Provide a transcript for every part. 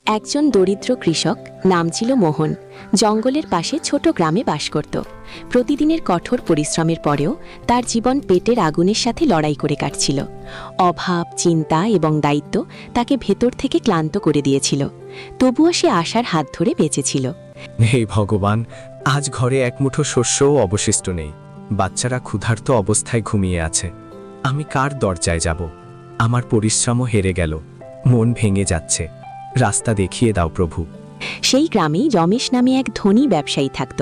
একজন দরিদ্র কৃষক, নাম ছিল মোহন, জঙ্গলের পাশে ছোট গ্রামে বাস করত। প্রতিদিনের কঠোর পরিশ্রমের পরেও তার জীবন পেটের আগুনের সাথে লড়াই করে কাটছিল। অভাব, চিন্তা এবং দায়িত্ব তাকে ভেতর থেকে ক্লান্ত করে দিয়েছিল। তবুও সে আশার হাত ধরে বেঁচেছিল। হে ভগবান, আজ ঘরে এক মুঠো শস্যও অবশিষ্ট নেই। বাচ্চারা ক্ষুধার্ত অবস্থায় ঘুমিয়ে আছে। আমি কার দরজায় যাব? আমার পরিশ্রমও হেরে গেল, মন ভেঙে যাচ্ছে। রাস্তা দেখিয়ে দাও প্রভু। সেই গ্রামেই রমেশ নামে এক ধনী ব্যবসায়ী থাকত।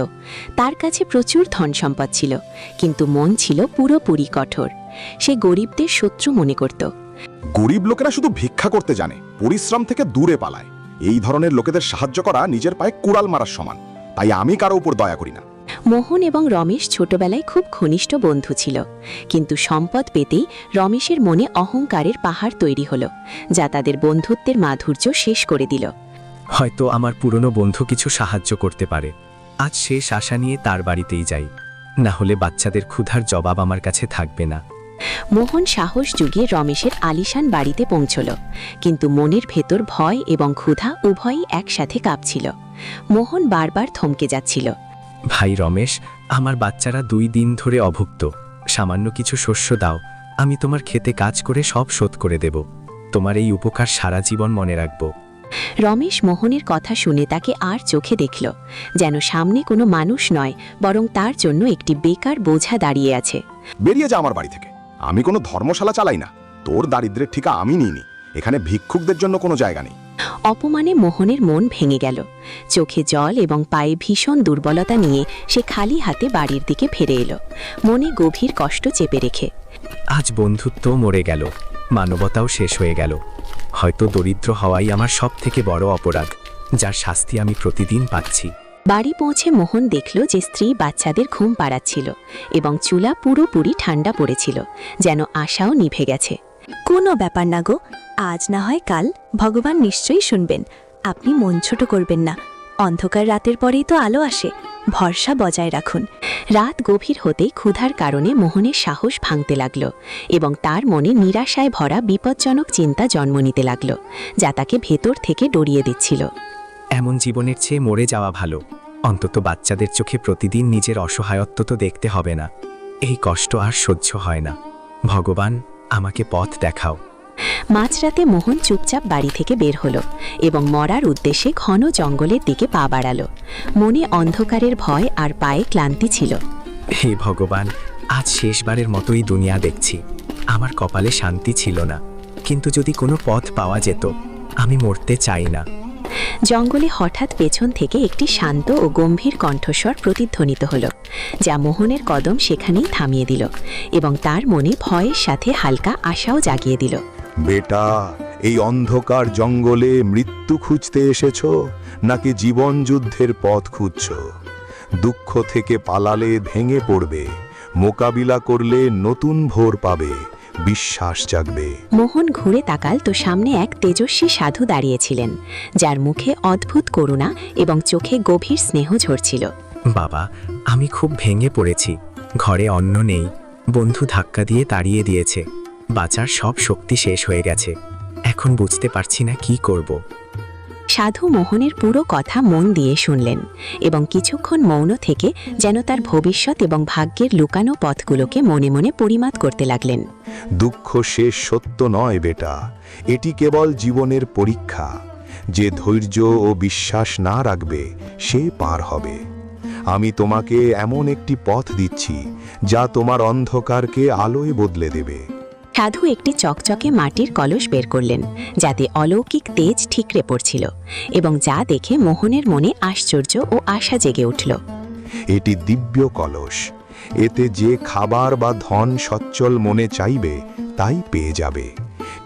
তার কাছে প্রচুর ধন সম্পদ ছিল, কিন্তু মন ছিল পুরোপুরি কঠোর। সে গরিবদের শত্রু মনে করত। গরিব লোকেরা শুধু ভিক্ষা করতে জানে, পরিশ্রম থেকে দূরে পালায়। এই ধরনের লোকেদের সাহায্য করা নিজের পায়ে কুড়াল মারার সমান। তাই আমি কারো উপর দয়া করি না। মোহন এবং রমেশ ছোটবেলায় খুব ঘনিষ্ঠ বন্ধু ছিল, কিন্তু সম্পদ পেতেই রমেশের মনে অহংকারের পাহাড় তৈরি হলো, যা তাদের বন্ধুত্বের মাধুর্য শেষ করে দিল। হয়তো আমার পুরনো বন্ধু কিছু সাহায্য করতে পারে। আজ শেষ আশা নিয়ে তার বাড়িতেই যাই, না হলে বাচ্চাদের ক্ষুধার জবাব আমার কাছে থাকবে না। মোহন সাহস জুগিয়ে রমেশের আলিশান বাড়িতে পৌঁছল, কিন্তু মনের ভেতর ভয় এবং ক্ষুধা উভয়ই একসাথে কাঁপছিল। মোহন বারবার থমকে যাচ্ছিল। ভাই রমেশ, আমার বাচ্চারা 2 দিন ধরে অভুক্ত। সামান্য কিছু শস্য দাও, আমি তোমার খেতে কাজ করে সব শোধ করে দেব। তোমার এই উপকার সারা জীবন মনে রাখব। রমেশ মোহনের কথা শুনে তাকে আর চোখে দেখল, যেন সামনে কোনো মানুষ নয়, বরং তার জন্য একটি বেকার বোঝা দাঁড়িয়ে আছে। বেরিয়ে যা আমার বাড়ি থেকে। আমি কোনো ধর্মশালা চালাই না। তোর দারিদ্রের ঠিকা আমি নিইনি। এখানে ভিক্ষুকদের জন্য কোনো জায়গা নেই। অপমানে মোহনের মন ভেঙে গেল। চোখে জল এবং পায়ে ভীষণ দুর্বলতা নিয়ে সে খালি হাতে বাড়ির দিকে ফিরে এলো, মনে গভীর কষ্ট চেপে রেখে। আজ বন্ধুত্ব মরে গেল, মানবতাও শেষ হয়ে গেল। হয়তো দরিদ্র হওয়াই আমার সব থেকে বড় অপরাধ, যার শাস্তি আমি প্রতিদিন পাচ্ছি। বাড়ি পৌঁছে মোহন দেখল যে স্ত্রী বাচ্চাদের ঘুম পাড়াচ্ছিল এবং চুলা পুরোপুরি ঠান্ডা পড়েছিল, যেন আশাও নিভে গেছে। কোনো ব্যাপার না গো, আজ না হয় কাল ভগবান নিশ্চয়ই শুনবেন। আপনি মন ছোট করবেন না। অন্ধকার রাতের পরেই তো আলো আসে। ভরসা বজায় রাখুন। রাত গভীর হতেই ক্ষুধার কারণে মোহনের সাহস ভাঙতে লাগল এবং তার মনে নিরাশায় ভরা বিপজ্জনক চিন্তা জন্ম নিতে লাগল, যা তাকে ভেতর থেকে ডরিয়ে দিচ্ছিল। এমন জীবনের চেয়ে মরে যাওয়া ভালো। অন্তত বাচ্চাদের চোখে প্রতিদিন নিজের অসহায়ত্ব তো দেখতে হবে না। এই কষ্ট আর সহ্য হয় না। ভগবান, আমাকে পথ দেখাও। মাঝরাতে মোহন চুপচাপ বাড়ি থেকে বের হলো এবং মরার উদ্দেশ্যে ঘন জঙ্গলের দিকে পা বাড়ালো। মনে অন্ধকারের ভয় আর পায়ে ক্লান্তি ছিল। হে ভগবান, আজ শেষবারের মতোই দুনিয়া দেখছি। আমার কপালে শান্তি ছিল না, কিন্তু যদি কোনো পথ পাওয়া যেত। আমি মরতে চাই না। জঙ্গলে হঠাৎ পেছন থেকে একটি শান্ত ও গম্ভীর কণ্ঠস্বর প্রতিধ্বনিত হল, যা মোহনের কদম সেখানেই থামিয়ে দিল এবং তার মনে ভয়ের সাথে হালকা আশাও জাগিয়ে দিল। বেটা, এই অন্ধকার জঙ্গলে মৃত্যু খুঁজতে এসেছো নাকি জীবন যুদ্ধের পথ খুঁজছো? দুঃখ থেকে পালালে ভেঙে পড়বে, মোকাবিলা করলে নতুন ভোর পাবে, বিশ্বাস জাগবে। মোহন ঘুরে তাকাল তো সামনে এক তেজস্বী সাধু দাঁড়িয়েছিলেন, যার মুখে অদ্ভুত করুণা এবং চোখে গভীর স্নেহ ঝরছিল। বাবা, আমি খুব ভেঙে পড়েছি। ঘরে অন্ন নেই, বন্ধু ধাক্কা দিয়ে তাড়িয়ে দিয়েছে। বাঁচার সব শক্তি শেষ হয়ে গেছে। এখন বুঝতে পারছি না কি করব। সাধু মোহনের পুরো কথা মন দিয়ে শুনলেন এবং কিছুক্ষণ মৌন থেকে যেন তার ভবিষ্যৎ এবং ভাগ্যের লুকানো পথগুলোকে মনে মনে পরিমাপ করতে লাগলেন। দুঃখ শেষ সত্য নয় বেটা, এটি কেবল জীবনের পরীক্ষা। যে ধৈর্য ও বিশ্বাস না রাখবে সে পার হবে। আমি তোমাকে এমন একটি পথ দিচ্ছি যা তোমার অন্ধকারকে আলোয় বদলে দেবে। সাধু একটি চকচকে মাটির কলস বের করলেন, যাতে অলৌকিক তেজ ঠিকরে পড়ছিল এবং যা দেখে মোহনের মনে আশ্চর্য ও আশা জেগে উঠল। এটি দিব্য কলস। এতে যে খাবার বা ধন সচ্ছল মনে চাইবে তাই পেয়ে যাবে।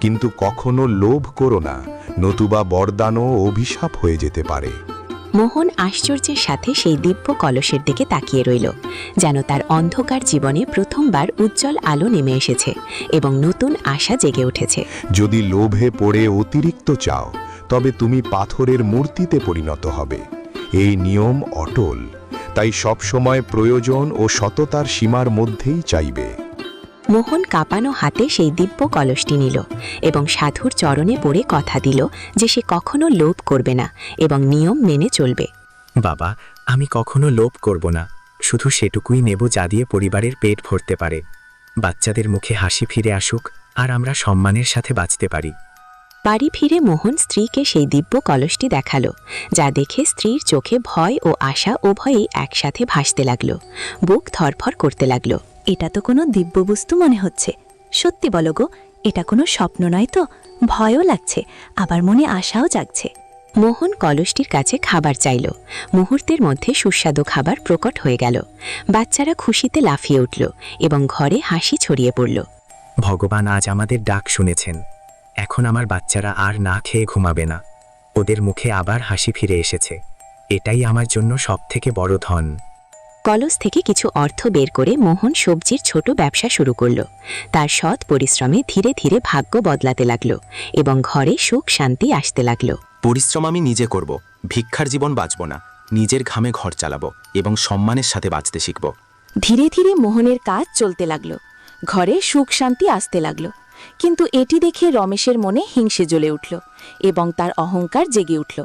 কিন্তু কখনো লোভ করো না, নতুবা বরদান ও অভিশাপ হয়ে যেতে পারে। মোহন আশ্চর্যের সাথে সেই দিব্য কলসের দিকে তাকিয়ে রইল, যেন তার অন্ধকার জীবনে প্রথমবার উজ্জ্বল আলো নেমে এসেছে এবং নতুন আশা জেগে উঠেছে। যদি লোভে পড়ে অতিরিক্ত চাও, তবে তুমি পাথরের মূর্তিতে পরিণত হবে। এই নিয়ম অটল, তাই সবসময় প্রয়োজন ও সততার সীমার মধ্যেই চাইবে। মোহন কাঁপানো হাতে সেই দিব্য কলসটি নিল এবং সাধুর চরণে পড়ে কথা দিল যে সে কখনো লোভ করবে না এবং নিয়ম মেনে চলবে। বাবা, আমি কখনো লোভ করব না, শুধু সেটুকুই নেব যা দিয়ে পরিবারের পেট ভরতে পারে, বাচ্চাদের মুখে হাসি ফিরে আসুক আর আমরা সম্মানের সাথে বাঁচতে পারি। বাড়ি ফিরে মোহন স্ত্রীকে সেই দিব্য কলসটি দেখালো, যা দেখে স্ত্রীর চোখে ভয় ও আশা উভয়েই একসাথে ভাসতে লাগলো। বুক ধরফর করতে লাগলো। এটা তো কোনো দিব্য বস্তু মনে হচ্ছে। সত্যি বলো গো, এটা কোনো স্বপ্ন নয় তো? ভয়ও লাগছে, আবার মনে আশাও জাগছে। মোহন কলসটির কাছে খাবার চাইল। মুহূর্তের মধ্যে সুস্বাদু খাবার প্রকট হয়ে গেল। বাচ্চারা খুশিতে লাফিয়ে উঠল এবং ঘরে হাসি ছড়িয়ে পড়ল। ভগবান আজ আমাদের ডাক শুনেছেন। এখন আমার বাচ্চারা আর না খেয়ে ঘুমাবে না, ওদের মুখে আবার হাসি ফিরে এসেছে। এটাই আমার জন্য সবথেকে বড় ধন। কলস থেকে কিছু অর্থ বের করে মোহন সবজির ছোট ব্যবসা শুরু করল। তার সৎ পরিশ্রমে ধীরে ধীরে ভাগ্য বদলাতে লাগল এবং ঘরে সুখ শান্তি আসতে লাগল। পরিশ্রম আমি নিজে করব, ভিক্ষার জীবন বাঁচব না, নিজের ঘামে ঘর চালাবো এবং সম্মানের সাথে বাঁচতে শিখব। ধীরে ধীরে মোহনের কাজ চলতে লাগল, ঘরে সুখ শান্তি আসতে লাগল। কিন্তু এটি দেখে রমেশের মনে হিংসে জ্বলে উঠল এবং তার অহংকার জেগে উঠল।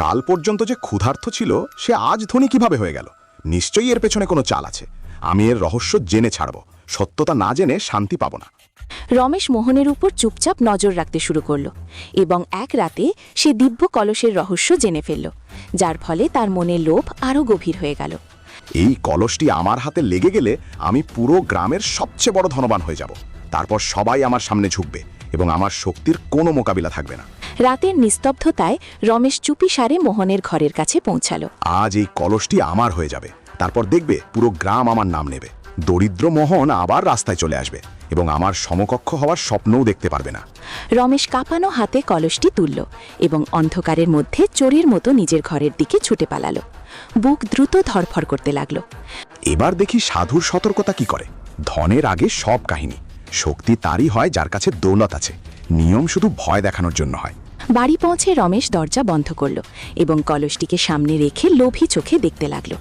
কাল পর্যন্ত যে ক্ষুধার্ত ছিল সে আজ ধনী কিভাবে হয়ে গেল? নিশ্চয়ই এর পেছনে কোনো চাল আছে। আমি এর রহস্য জেনে ছাড়ব, সত্যতা না জেনে শান্তি পাব না। রমেশ মোহনের উপর চুপচাপ নজর রাখতে শুরু করল এবং এক রাতে সে দিব্য কলসের রহস্য জেনে ফেলল, যার ফলে তার মনে লোভ আরও গভীর হয়ে গেল। এই কলসটি আমার হাতে লেগে গেলে আমি পুরো গ্রামের সবচেয়ে বড় ধনবান হয়ে যাব। তারপর সবাই আমার সামনে ঝুঁকবে এবং আমার শক্তির কোনো মোকাবিলা থাকবে না। রাতের নিস্তব্ধতায় রমেশ চুপিসারে মোহনের ঘরের কাছে পৌঁছালো। আজ এই কলসটি আমার হয়ে যাবে, তারপর দেখবে পুরো গ্রাম আমার নাম নেবে। দরিদ্র মোহন আবার রাস্তায় চলে আসবে এবং আমার সমকক্ষ হওয়ার স্বপ্নও দেখতে পারবে না। রমেশ কাঁপানো হাতে কলসটি তুলল এবং অন্ধকারের মধ্যে চোরের মতো নিজের ঘরের দিকে ছুটে পালালো। বুক দ্রুত ধরফর করতে লাগলো। এবার দেখি সাধুর সতর্কতা কি করে। ধনের আগে সব কাহিনী। শক্তি তারই হয় যার কাছে দৌলত আছে, নিয়ম শুধু ভয় দেখানোর জন্য হয়। বাড়ি পৌঁছে রমেশ দরজা বন্ধ করল এবং কলসটিকে সামনে রেখে লোভী চোখে দেখতে লাগলো।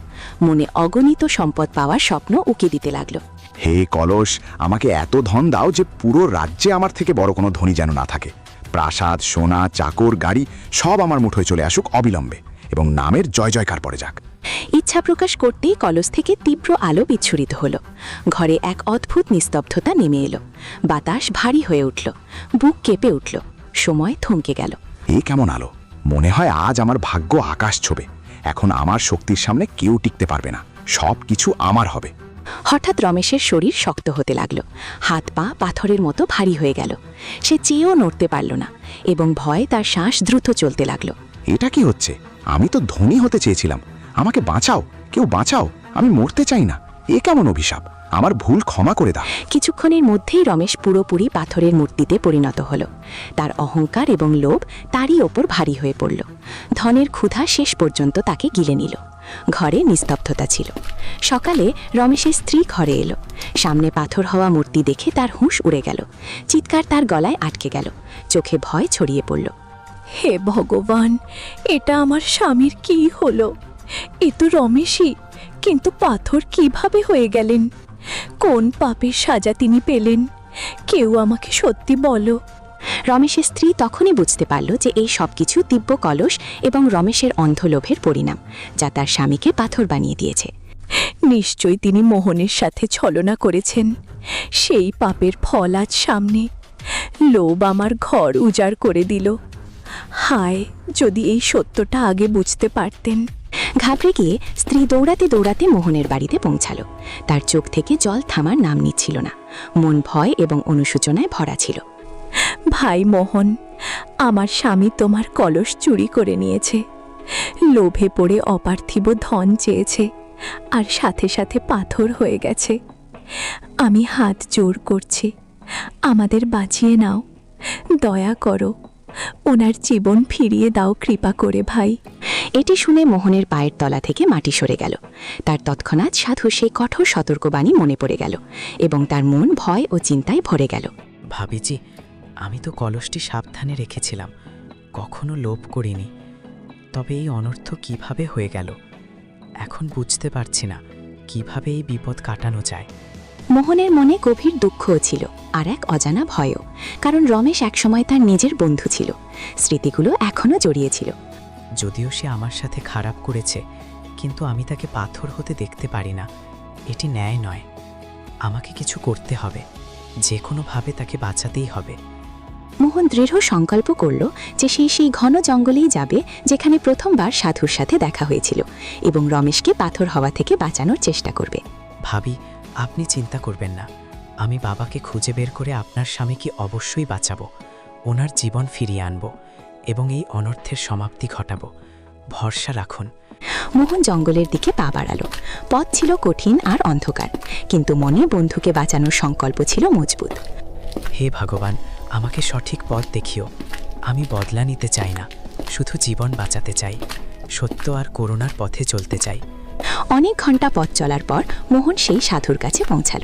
মনে অগণিত সম্পদ পাওয়ার স্বপ্ন উকি দিতে লাগলো। হে কলস, আমাকে এত ধন দাও যে পুরো রাজ্যে আমার থেকে বড় কোনো ধনী যেন না থাকে। প্রাসাদ, সোনা, চাকর, গাড়ি সব আমার মুঠোয় চলে আসুক অবিলম্বে এবং নামের জয় জয়কার পড়ে যাক। ইচ্ছা প্রকাশ করতেই কলস থেকে তীব্র আলো বিচ্ছুরিত হল। ঘরে এক অদ্ভুত নিস্তব্ধতা নেমে এলো। বাতাস ভারী হয়ে উঠল, বুক কেঁপে উঠল, সময় থমকে গেল। এ কেমন আলো! মনে হয় আজ আমার ভাগ্য আকাশ ছোবে। এখন আমার শক্তির সামনে কেউ টিকতে পারবে না, সব কিছু আমার হবে। হঠাৎ রমেশের শরীর শক্ত হতে লাগলো, হাত পা পাথরের মতো ভারী হয়ে গেল। সে চেয়েও নড়তে পারল না এবং ভয়ে তার শ্বাস দ্রুত চলতে লাগলো। এটা কি হচ্ছে? আমি তো ধনী হতে চেয়েছিলাম। আমাকে বাঁচাও, কেউ বাঁচাও, আমি মরতে চাই না। এ কেমন অভিশাপ! আমার ভুল ক্ষমা করে দাও। কিছুক্ষণের মধ্যেই রমেশ পুরোপুরি পাথরের মূর্তিতে পরিণত হল। তার অহংকার এবং লোভ তারই ওপর ভারী হয়ে পড়ল। ধনের ক্ষুধা শেষ পর্যন্ত তাকে গিলে নিল। ঘরে নিস্তব্ধতা ছিল। সকালে রমেশের স্ত্রী ঘরে এলো। সামনে পাথর হওয়া মূর্তি দেখে তার হুঁশ উড়ে গেল। চিৎকার তার গলায় আটকে গেল, চোখে ভয় ছড়িয়ে পড়ল। হে ভগবান, এটা আমার স্বামীর কি হলো? এ তো রমেশই, কিন্তু পাথর কিভাবে হয়ে গেলেন? কোন পাপের সাজা তিনি পেলেন? কেউ আমাকে সত্যি বলো। রমেশের স্ত্রী তখনই বুঝতে পারল যে এই সবকিছু দিব্য কলস এবং রমেশের অন্ধলোভের পরিণাম, যা তার স্বামীকে পাথর বানিয়ে দিয়েছে। নিশ্চয়ই তিনি মোহনের সাথে ছলনা করেছেন। সেই পাপের ফল আজ সামনে। লোভ আমার ঘর উজাড় করে দিল। হায়, যদি এই সত্যটা আগে বুঝতে পারতেন। ঘাবড়ে গিয়ে স্ত্রী দৌড়াতে দৌড়াতে মোহনের বাড়িতে পৌঁছালো। তার চোখ থেকে জল থামার নাম নিচ্ছিল না। মন ভয় এবং অনুশোচনায় ভরা ছিল। ভাই মোহন, আমার স্বামী তোমার কলস চুরি করে নিয়েছে। লোভে পড়ে অপার্থিব ধন চেয়েছে আর সাথে সাথে পাথর হয়ে গেছে। আমি হাত জোর করছি, আমাদের বাঁচিয়ে নাও, দয়া করো, ওনার জীবন ফিরিয়ে দাও কৃপা করে ভাই। এটি শুনে মোহনের পায়ের তলা থেকে মাটি সরে গেল। তার তৎক্ষণাৎ সাধু সেই কঠোর সতর্কবাণী মনে পড়ে গেল এবং তার মন ভয় ও চিন্তায় ভরে গেল। ভাবিজি, আমি তো কলসটি সাবধানে রেখেছিলাম, কখনো লোভ করিনি। তবে এই অনর্থ কিভাবে হয়ে গেল? এখন বুঝতে পারছি না কিভাবে এই বিপদ কাটানো যায়। মোহনের মনে গভীর দুঃখও ছিল আর এক অজানা ভয়ও, কারণ রমেশ একসময় তার নিজের বন্ধু ছিল। স্মৃতিগুলো এখনও জড়িয়েছিল। যদিও সে আমার সাথে খারাপ করেছে, কিন্তু আমি তাকে পাথর হতে দেখতে পারি না। এটি ন্যায় নয়। আমাকে কিছু করতে হবে, যে কোনোভাবে তাকে বাঁচাতেই হবে। মোহন দৃঢ় সংকল্প করল যে সেই ঘন জঙ্গলেই যাবে যেখানে প্রথমবার সাধুর সাথে দেখা হয়েছিল, এবং রমেশকে পাথর হওয়া থেকে বাঁচানোর চেষ্টা করবে। ভাবি, আপনি চিন্তা করবেন না। আমি বাবাকে খুঁজে বের করে আপনার স্বামীকে অবশ্যই বাঁচাবো, ওনার জীবন ফিরিয়ে আনবো এবং এই অনর্থের সমাপ্তি ঘটাবো। ভরসা রাখুন। মোহন জঙ্গলের দিকে পা বাড়াল। পথ ছিল কঠিন আর অন্ধকার, কিন্তু মনে বন্ধুকে বাঁচানোর সংকল্প ছিল মজবুত। হে ভগবান, আমাকে সঠিক পথ দেখিও। আমি বদলা নিতে চাই না, শুধু জীবন বাঁচাতে চাই। সত্য আর করুণার পথে চলতে চাই। অনেক ঘন্টা পথ চলার পর মোহন সেই সাধুর কাছে পৌঁছাল।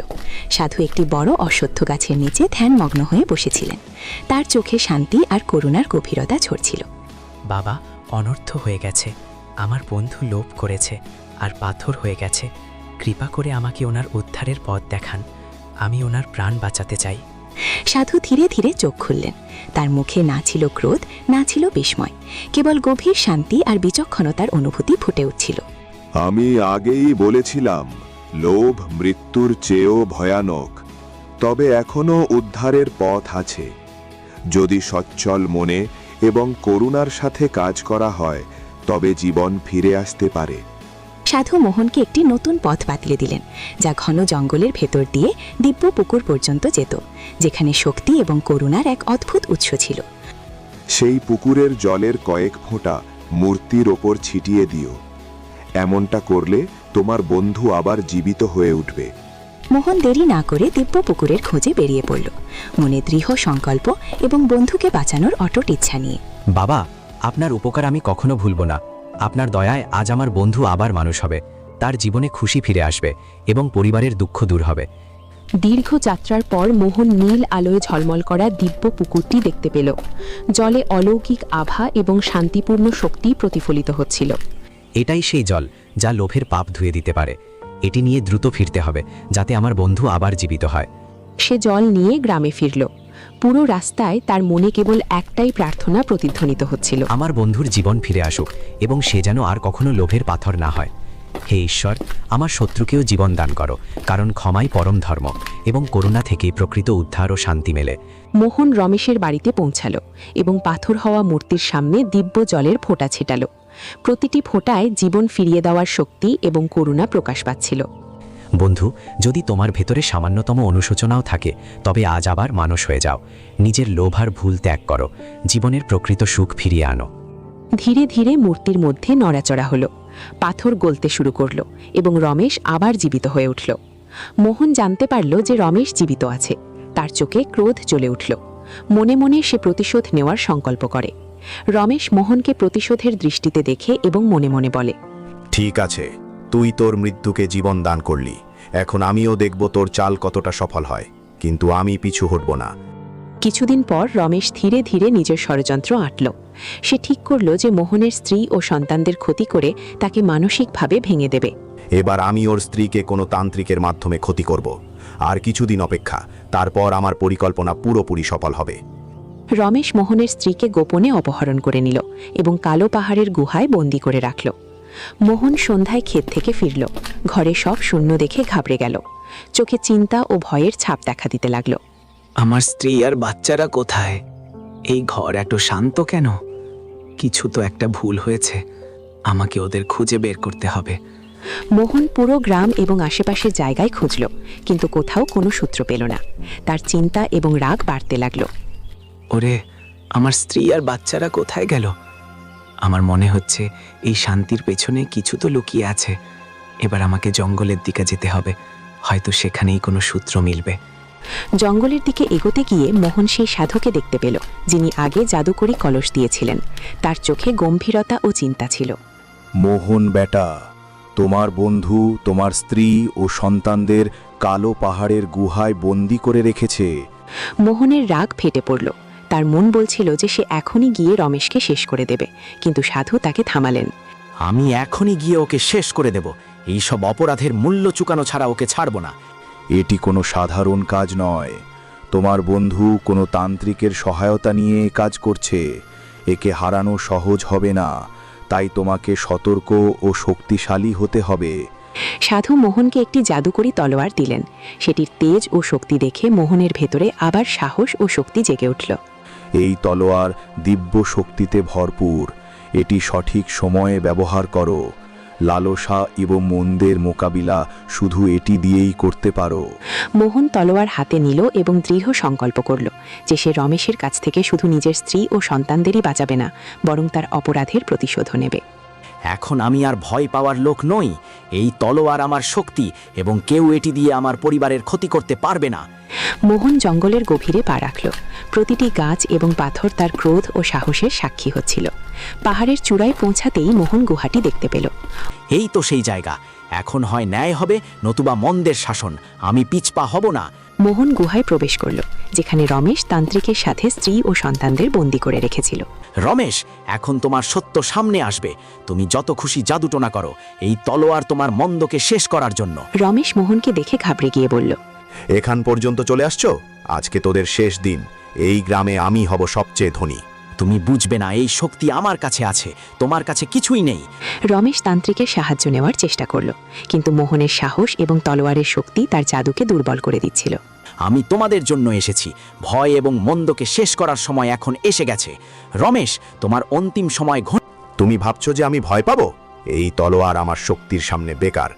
সাধু একটি বড় অশ্বত্থ গাছের নিচে ধ্যানমগ্ন হয়ে বসেছিলেন। তার চোখে শান্তি আর করুণার গভীরতা ঝরছিল। বাবা, অনর্থ হয়ে গেছে। আমার বন্ধু লোভ করেছে আর পাথর হয়ে গেছে। কৃপা করে আমাকে ওনার উদ্ধারের পথ দেখান। আমি ওনার প্রাণ বাঁচাতে চাই। সাধু ধীরে ধীরে চোখ খুললেন। তার মুখে না ছিল ক্রোধ, না ছিল বিস্ময়, কেবল গভীর শান্তি আর বিচক্ষণতার অনুভূতি ফুটে উঠছিল। আমি আগেই বলেছিলাম, লোভ মৃত্যুর চেয়েও ভয়ানক। তবে এখনো উদ্ধারের পথ আছে। যদি সচ্ছল মনে এবং করুণার সাথে কাজ করা হয়, তবে জীবন ফিরে আসতে পারে। সাধু মোহনকে একটি নতুন পথ বাতলে দিলেন, যা ঘন জঙ্গলের ভেতর দিয়ে দিব্য পুকুর পর্যন্ত যেত, যেখানে শক্তি এবং করুণার এক অদ্ভুত উৎস ছিল। সেই পুকুরের জলের কয়েক ফোঁটা মূর্তির ওপর ছিটিয়ে দিও। এমনটা করলে তোমার বন্ধু আবার জীবিত হয়ে উঠবে। মোহন দেরি না করে দিব্য পুকুরের খোঁজে বেরিয়ে পড়ল, মনে দৃঢ় সংকল্প এবং বন্ধুকে বাঁচানোর অটুট ইচ্ছা নিয়ে। বাবা, আপনার উপকার আমি কখনো ভুলব না। আপনার দয়ায় আজ আমার বন্ধু আবার মানুষ হবে, তার জীবনে খুশি ফিরে আসবে এবং পরিবারের দুঃখ দূর হবে। দীর্ঘ যাত্রার পর মোহন নীল আলোয় ঝলমল করা দিব্য পুকুরটি দেখতে পেল। জলে অলৌকিক আভা এবং শান্তিপূর্ণ শক্তি প্রতিফলিত হচ্ছিল। এটাই সেই জল যা লোভের পাপ ধুয়ে দিতে পারে। এটি নিয়ে দ্রুত ফিরতে হবে, যাতে আমার বন্ধু আবার জীবিত হয়। সে জল নিয়ে গ্রামে ফিরল। পুরো রাস্তায় তার মনে কেবল একটাই প্রার্থনা প্রতিধ্বনিত হচ্ছিল, আমার বন্ধুর জীবন ফিরে আসুক এবং সে যেন আর কখনো লোভের পাথর না হয়। হে ঈশ্বর, আমার শত্রুকেও জীবন দান করো, কারণ ক্ষমাই পরম ধর্ম এবং করুণা থেকেই প্রকৃত উদ্ধার ও শান্তি মেলে। মোহন রমেশের বাড়িতে পৌঁছালো এবং পাথর হওয়া মূর্তির সামনে দিব্য জলের ফোঁটা ছিটালো। প্রতিটি ফোঁটায় জীবন ফিরিয়ে দেওয়ার শক্তি এবং করুণা প্রকাশ পাচ্ছিল। বন্ধু, যদি তোমার ভেতরে সামান্যতম অনুশোচনাও থাকে, তবে আজ আবার মানুষ হয়ে যাও। নিজের লোভ আর ভুল ত্যাগ করো, জীবনের প্রকৃত সুখ ফিরিয়ে আনো। ধীরে ধীরে মূর্তির মধ্যে নড়াচড়া হলো, পাথর গলতে শুরু করল এবং রমেশ আবার জীবিত হয়ে উঠল। মোহন জানতে পারল যে রমেশ জীবিত আছে। তার চোখে ক্রোধ জ্বলে উঠল। মনে মনে সে প্রতিশোধ নেওয়ার সংকল্প করে। রমেশ মোহনকে প্রতিশোধের দৃষ্টিতে দেখে এবং মনে মনে বলে, ঠিক আছে, তুই তোর মৃত্যুকে জীবন দান করলি। এখন আমিও দেখব তোর চাল কতটা সফল হয়, কিন্তু আমি পিছু হটব না। কিছুদিন পর রমেশ ধীরে ধীরে নিজের ষড়যন্ত্র আঁটল। সে ঠিক করল যে মোহনের স্ত্রী ও সন্তানদের ক্ষতি করে তাকে মানসিকভাবে ভেঙে দেবে। এবার আমি ওর স্ত্রীকে কোনো তান্ত্রিকের মাধ্যমে ক্ষতি করব। আর কিছুদিন অপেক্ষা, তারপর আমার পরিকল্পনা পুরোপুরি সফল হবে। রমেশ মোহনের স্ত্রীকে গোপনে অপহরণ করে নিল এবং কালো পাহাড়ের গুহায় বন্দি করে রাখল। মোহন সন্ধ্যায় ক্ষেত থেকে ফিরল। ঘরে সব শূন্য দেখে ঘাবড়ে গেল। চোখে চিন্তা ও ভয়ের ছাপ দেখা দিতে লাগল। আমার স্ত্রী আর বাচ্চারা কোথায়? এই ঘর এত শান্ত কেন? কিছু তো একটা ভুল হয়েছে। আমাকে ওদের খুঁজে বের করতে হবে। মোহন পুরো গ্রাম এবং আশেপাশের জায়গায় খুঁজল, কিন্তু কোথাও কোনো সূত্র পেল না। তার চিন্তা এবং রাগ বাড়তে লাগল। ওরে, আমার স্ত্রী আর বাচ্চারা কোথায় গেল? আমার মনে হচ্ছে এই শান্তির পেছনে কিছু তো লুকিয়ে আছে। এবার আমাকে জঙ্গলের দিকে যেতে হবে, হয়তো সেখানেই কোনো সূত্র মিলবে। জঙ্গলের দিকে এগোতে গিয়ে মোহন সেই সাধুকে দেখতে পেল, যিনি আগে জাদুকরি কলস দিয়েছিলেন। তার চোখে গম্ভীরতা ও চিন্তা ছিল। মোহন বেটা, তোমার বন্ধু তোমার স্ত্রী ও সন্তানদের কালো পাহাড়ের গুহায় বন্দি করে রেখেছে। মোহনের রাগ ফেটে পড়ল। তার মন বলছিল যে সে এখনই গিয়ে রমেশকে শেষ করে দেবে, কিন্তু সাধু তাকে থামালেন। আমি এখনই গিয়ে ওকে শেষ করে দেব। এইসব অপরাধের মূল্য চুকানো ছাড়া ওকে ছাড়ব না। এটি কোনো সাধারণ কাজ নয়। তোমার বন্ধু কোনো তান্ত্রিকের সহায়তা নিয়ে এ কাজ করছে। একে হারানো সহজ হবে না, তাই তোমাকে সতর্ক ও শক্তিশালী হতে হবে। সাধু মোহনকে একটি জাদুকরি তলোয়ার দিলেন। সেটির তেজ ও শক্তি দেখে মোহনের ভেতরে আবার সাহস ও শক্তি জেগে উঠল। এই তলোয়ার দিব্য শক্তিতে ভরপুর। এটি সঠিক সময়ে ব্যবহার করো। লালসা এবং মন্দের মোকাবিলা শুধু এটি দিয়েই করতে পারো। মোহন তলোয়ার হাতে নিল এবং দৃঢ় সংকল্প করল যে সে রমেশের কাছ থেকে শুধু নিজের স্ত্রী ও সন্তানদেরই বাঁচাবে না, বরং তার অপরাধের প্রতিশোধও নেবে। এখন আমি আর ভয় পাওয়ার লোক নই। এই তলোয়ার আমার শক্তি এবং কেউ এটি দিয়ে আমার পরিবারের ক্ষতি করতে পারবে না। মোহন জঙ্গলের গভীরে পা রাখল। প্রতিটি গাছ এবং পাথর তার ক্রোধ ও সাহসের সাক্ষী হচ্ছিল। পাহাড়ের চূড়ায় পৌঁছাতেই মোহন গুহাটি দেখতে পেল। এই তো সেই জায়গা। এখন হয় ন্যায় হবে, নতুবা মন্দের শাসন। আমি পিছপা হব না। মোহন গুহায় প্রবেশ করল, যেখানে রমেশ তান্ত্রিকের সাথে স্ত্রী ও সন্তানদের বন্দী করে রেখেছিল। রমেশ, এখন তোমার সত্য সামনে আসবে। তুমি যত খুশি জাদুটোনা করো, এই তলোয়ার তোমার মন্দকে শেষ করার জন্য। রমেশ মোহনকে দেখে ঘাবড়ে গিয়ে বলল, এখান পর্যন্ত চলে আসছো? আজকে তোদের শেষ দিন। এই গ্রামে আমি হব সবচেয়ে ধনী। তুমি বুঝবে না, এই শক্তি আমার কাছে আছে, তোমার কাছে কিছুই নেই। রমেশ তান্ত্রিকের সাহায্য নেওয়ার চেষ্টা করল, কিন্তু মোহনের সাহস এবং তলোয়ারের শক্তি তার জাদুকে দুর্বল করে দিচ্ছিল। আমি তোমাদের জন্য এসেছি। ভয় এবং মন্দকে শেষ করার সময় এখন এসে গেছে। রমেশ, তোমার অন্তিম সময় তুমি ভাবছো যে আমি ভয় পাবো? এই তলোয়ার আমার শক্তির সামনে বেকার।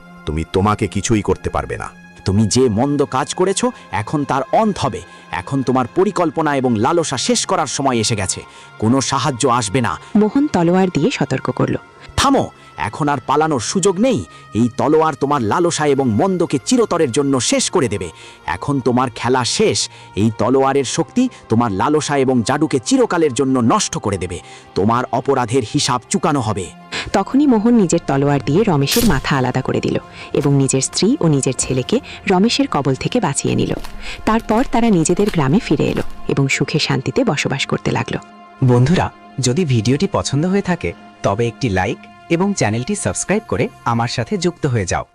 তোমাকে কিছুই করতে পারবে না। তুমি যে মন্দ কাজ করেছো, এখন তার অন্ত হবে। এখন তোমার পরিকল্পনা এবং লালসা শেষ করার সময় এসে গেছে। কোনো সাহায্য আসবে না। মোহন তলোয়ার দিয়ে সতর্ক করল, থামো, এখন আর পালানোর সুযোগ নেই। এই তলোয়ার তোমার লালসা এবং মন্দকে চিরতরের জন্য শেষ করে দেবে। এখন তোমার খেলা শেষ। এই তলোয়ারের শক্তি তোমার লালসা এবং জাদুকে চিরকালের জন্য নষ্ট করে দেবে। তোমার অপরাধের হিসাব চুকানো হবে। তখনই মোহন নিজের তলোয়ার দিয়ে রমেশের মাথা আলাদা করে দিল এবং নিজের স্ত্রী ও নিজের ছেলেকে রমেশের কবল থেকে বাঁচিয়ে নিল। তারপর তারা নিজেদের গ্রামে ফিরে এলো এবং সুখে শান্তিতে বসবাস করতে লাগলো। বন্ধুরা, যদি ভিডিওটি পছন্দ হয়ে থাকে তবে একটি লাইক এবং চ্যানেলটি সাবস্ক্রাইব করে আমার সাথে যুক্ত হয়ে যাও।